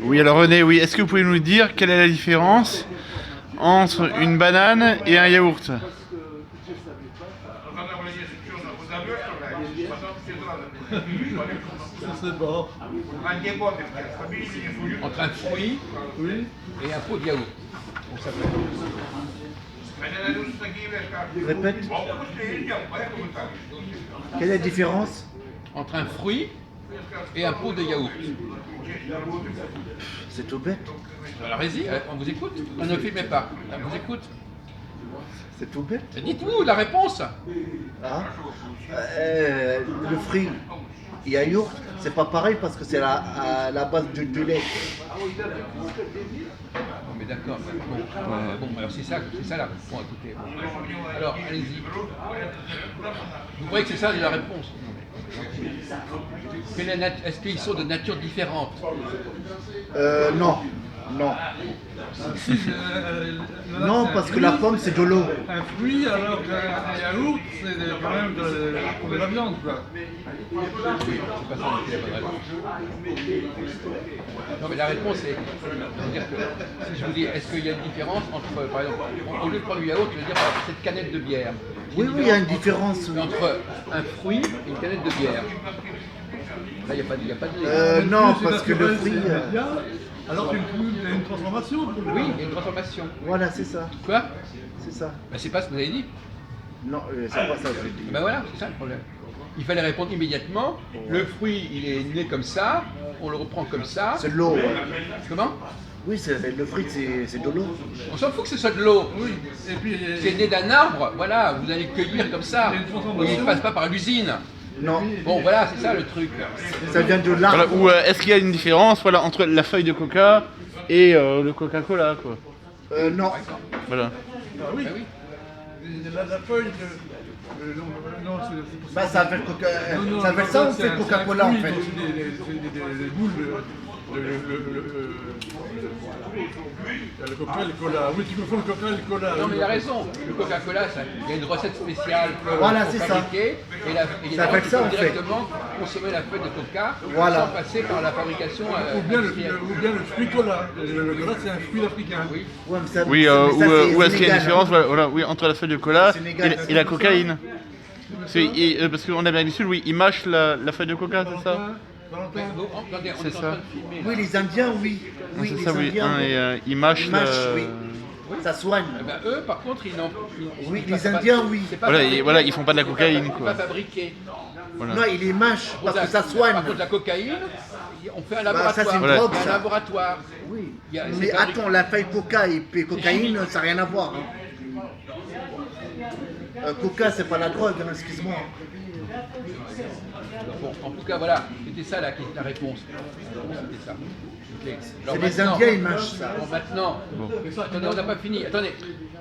Oui, alors René, oui, est-ce que vous pouvez nous dire quelle est la différence entre une banane et un yaourt? C'est bon. Entre un fruit et un pot de yaourt. Donc ça peut... Répète. Quelle est la différence? Entre un fruit et un pot de yaourt. C'est tout bête. Alors allez-y, on vous écoute. On ne filmez pas. On vous écoute. C'est tout bête. Dites-vous la réponse. Ah. Le fruit et yaourt, c'est pas pareil parce que c'est à la base du lait. Bon, mais d'accord. Bon, alors c'est ça la réponse. Bon, écoutez. Bon. Alors, allez-y. Vous croyez que c'est ça la réponse? Est-ce qu'ils sont de nature différente? Non. Non. Non, parce que la pomme c'est de l'eau. Un fruit alors qu'un yaourt c'est quand même de la viande quoi. Oui, c'est pas ça la bonne réponse. Non mais la réponse est, je veux dire que si je vous dis est-ce qu'il y a une différence entre, par exemple, au lieu de prendre du yaourt, je veux dire cette canette de bière. Oui, il y a une différence. Entre un fruit et une canette de bière. Là, il n'y a pas de... Non, parce que le fruit. Alors qu'il y a une transformation. Oui, il y a une transformation. Voilà, c'est ça. Quoi? C'est ça. Ben, c'est pas ce que vous avez dit. Non, c'est pas ça que je dis. Ben voilà, c'est ça le problème. Il fallait répondre immédiatement. Le fruit, il est né comme ça, on le reprend comme ça. C'est de l'eau. Ouais. Comment? Oui, le fruit c'est de l'eau. On s'en fout que ce soit de l'eau. Oui. Et puis C'est né d'un arbre, voilà, vous allez le cueillir comme ça. Il ne passe pas par l'usine. Non. Bon, voilà, c'est ça le truc. Ça vient de l'arbre. Voilà, ou est-ce qu'il y a une différence entre la feuille de coca et le Coca-Cola, quoi? Non. Voilà. Ah oui. Ah oui. La feuille de... non, c'est... Bah, ça s'appelle Coca... Non, ça s'appelle ça ou c'est Coca-Cola en fait? C'est des boules. Le coca, le cola. Oui, tu confonds le coca et le cola. Non mais il a raison, le Coca-Cola, il y a une recette spéciale Voilà, pour c'est ça. fabriquer, et les Ça gens fait ça, peuvent en fait. directement consommer la feuille de coca Voilà. sans passer par la fabrication Ou bien industrielle. le fruit cola. Le cola, c'est un fruit africain. Oui. Ouais, mais ça, Oui, mais ça, où est-ce qu'il y a une Sénégal, différence hein. voilà, oui, entre la feuille de cola Sénégal. et la cocaïne? Parce qu'en Amérique du Sud, oui, ils mâchent la feuille de coca, c'est ça? Valentin. Donc, attendez, on C'est est en ça. train de filmer. Oui, les Indiens, oui. Oui, C'est les ça, oui. Indiens. Hein, et ils mâchent Ils la... mâchent, oui. Ça soigne. Eh ben, eux, par contre, ils n'ont... Oui, ils les passent pas- Indiens, oui. c'est pas Voilà, fabriqué. voilà, ils font pas de la cocaïne, C'est quoi. pas fabriqué. Voilà. Non, ils les mâchent parce que ça Par soigne. contre, la cocaïne, on fait un ça, laboratoire. c'est une Voilà. drogue, Il y a un ça. laboratoire. Oui. Il y a- Mais c'est fabriqué. attends, la feuille coca et puis cocaïne, chimique. ça n'a rien à voir. Hein. Coca, c'est pas la drogue, hein, excuse-moi. Bon, en tout cas, voilà, c'était ça la réponse. C'était ça. Ok. Alors C'est les maintenant- Indiens, ils mâchent ça. Bon, maintenant, attendez, on n'a pas fini. Attendez,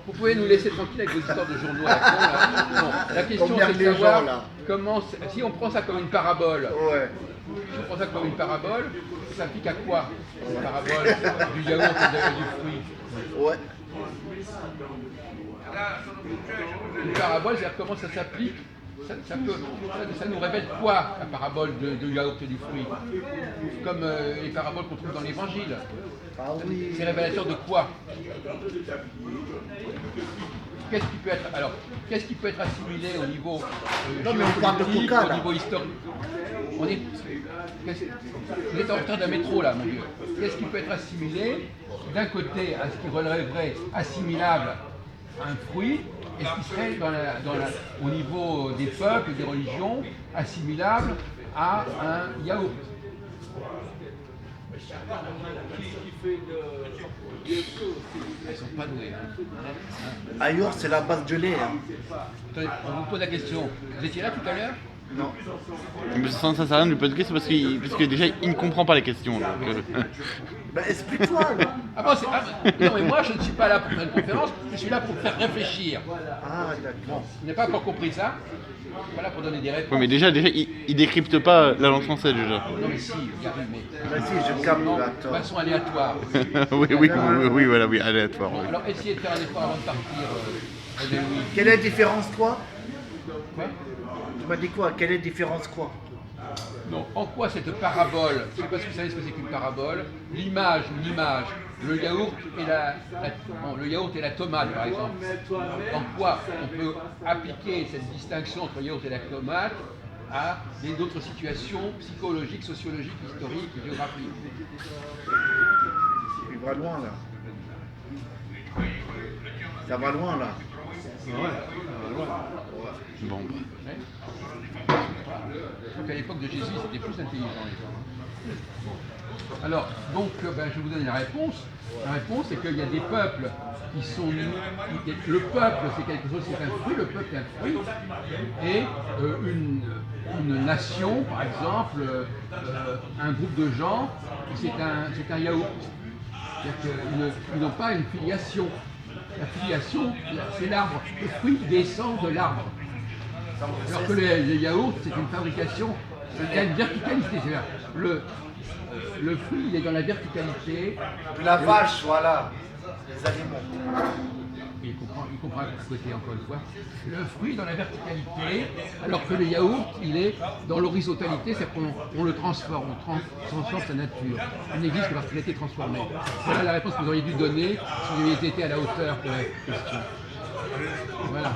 vous pouvez nous laisser tranquille avec vos histoires de journaux à la con, là. Bon, la question Combien c'est de les gens, savoir là comment, si on prend ça comme une parabole, Ouais. si on prend ça comme une parabole, ça s'applique à quoi? Une parabole du yaourt et du fruit. Ouais. Une parabole, c'est-à-dire comment ça s'applique. Ça nous révèle quoi, la parabole du yaourt et du fruit? Comme les paraboles qu'on trouve dans l'évangile. Ah oui. C'est révélateur de quoi? Qu'est-ce qui peut être assimilé au niveau Non, mais on parle de géopolitique, Coca, au là. niveau historique? Vous êtes en retard d'un métro là, mon Dieu. Qu'est-ce qui peut être assimilé d'un côté à ce qui relèverait assimilable à un fruit, et ce qui serait au niveau des peuples, des religions, assimilable à un yaourt? Ils sont pas doués. Hein. Ailleurs, c'est la base de lait. Hein. Attendez, on vous pose la question. Vous étiez là tout à l'heure? Non. Mais ça sert à rien de lui poser de questions parce que déjà il ne comprend pas les questions. Donc, Bah, explique-toi. là. Ah bon, non mais moi je ne suis pas là pour faire une conférence, je suis là pour faire réfléchir. Ah, d'accord. Vous n'avez pas encore compris ça? Je suis pas là pour donner des réponses. Oui, mais déjà il décrypte pas la langue française déjà. Non mais si, il y arrive, mais Vas-y, je capte. non, là, de attends. façon aléatoire. oui, voilà, oui, aléatoire. Oui. Alors essayez de faire un effort avant de partir, René Louis. Quelle est la différence, quoi? Quoi? Tu m'as dit quoi? Quelle est la différence, quoi? Donc, en quoi cette parabole, je ne sais pas si vous savez ce que c'est qu'une parabole, l'image, le yaourt et la tomate par exemple. En quoi on peut appliquer cette distinction entre le yaourt et la tomate à d'autres situations psychologiques, sociologiques, historiques et géographiques. Il va loin là. Ça va loin là. Bon. Ouais. Je crois qu'à l'époque de Jésus, c'était plus intelligent les gens. Alors, donc, je vais vous donner la réponse. La réponse, c'est qu'il y a des peuples qui sont... Le peuple, c'est quelque chose, c'est un fruit, le peuple est un fruit. Et une nation, par exemple, un groupe de gens, c'est un yaourt. C'est-à-dire qu'ils n'ont pas une filiation. La filiation, c'est l'arbre. Le fruit descend de l'arbre. Alors que les yaourts, c'est une fabrication, il y a une verticalité. C'est-à-dire, le fruit, il est dans la verticalité. La vache, voilà, les aliments. Il comprend à côté, encore une fois. Le fruit dans la verticalité, alors que le yaourt, il est dans l'horizontalité, c'est-à-dire qu'on le transforme, on transforme sa nature. Il n'existe que parce qu'il a été transformé. Voilà la réponse que vous auriez dû donner si vous aviez été à la hauteur de la question. Voilà.